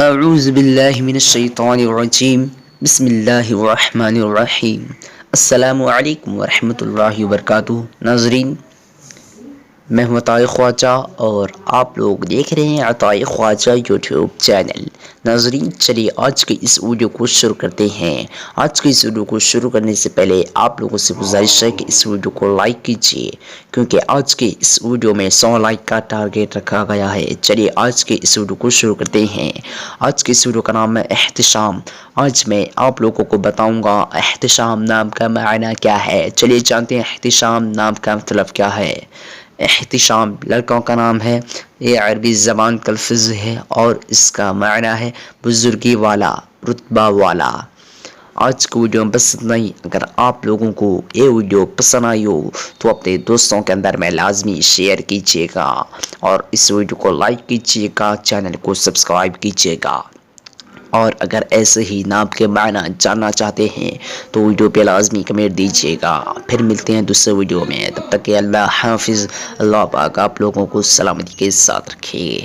اعوذ باللہ من الشیطان الرجیم بسم اللہ الرحمن الرحیم السلام علیکم ورحمۃ اللہ وبرکاتہ۔ ناظرین، میں ہوں عطائے خواجہ اور آپ لوگ دیکھ رہے ہیں عطائے خواجہ یوٹیوب چینل۔ ناظرین، چلیے آج کے اس ویڈیو کو شروع کرتے ہیں۔ آج کے اس ویڈیو کو شروع کرنے سے پہلے آپ لوگوں سے گزارش ہے کہ اس ویڈیو کو لائک کیجیے، کیونکہ آج کے اس ویڈیو میں 100 لائک کا ٹارگیٹ رکھا گیا ہے۔ چلیے آج کے اس ویڈیو کو شروع کرتے ہیں۔ آج کے اس ویڈیو کا نام ہے احتشام۔ آج میں آپ لوگوں کو بتاؤں گا احتشام نام کا معنی کیا ہے۔ چلیے جانتے ہیں احتشام نام کا مطلب کیا ہے۔ احتشام لڑکوں کا نام ہے، یہ عربی زبان کا لفظ ہے اور اس کا معنی ہے بزرگی والا، رتبہ والا۔ آج کی ویڈیو میں بس اتنا ہی۔ اگر آپ لوگوں کو یہ ویڈیو پسند آئی ہو تو اپنے دوستوں کے اندر میں لازمی شیئر کیجیے گا اور اس ویڈیو کو لائک کیجیے گا، چینل کو سبسکرائب کیجیے گا۔ اور اگر ایسے ہی نام کے معنی جاننا چاہتے ہیں تو ویڈیو پہ لازمی کمنٹ دیجیے گا۔ پھر ملتے ہیں دوسرے ویڈیو میں، تب تک کہ اللہ حافظ۔ اللہ پاک آپ لوگوں کو سلامتی کے ساتھ رکھے۔